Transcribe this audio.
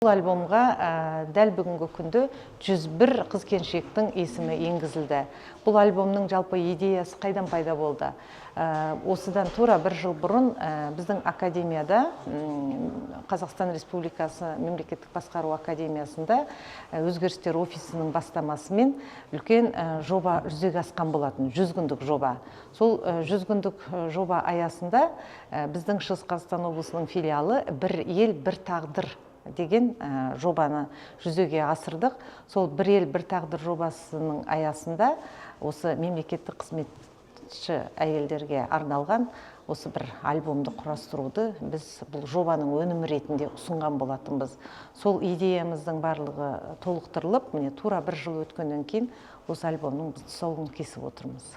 Бұл альбомға дәл бүгінгі күнді 101 қыз-келіншектің есімі енгізілді. Бұл альбомның жалпы идеясы қайдан пайда болды? Осыдан тура бір жыл бұрын біздің академияда, Қазақстан Республикасы мемлекеттік басқару академиясында өзгерістер офисінің бастамасымен үлкен жоба жүзеге асқан болатын, 100 күндік жоба. Сол 100 күндік жоба аясында біздің Шығыс Қазақстан облысының филиалы «Бір ел, бір тағдыр» деген жобаны жүзеге асырдық. Сол «Бір ел, бір тағдыр» жобасының аясында осы мемлекеттік қызметші әйелдерге арналған осы бір альбомды құрастыруды біз бұл жобаның өнімі ретінде ұсынған болатынбыз. Сол идеямыздың барлығы толықтырылып, міне тура бір жыл өткеннен кейін осы альбомның тұсауын кесіп отырмыз.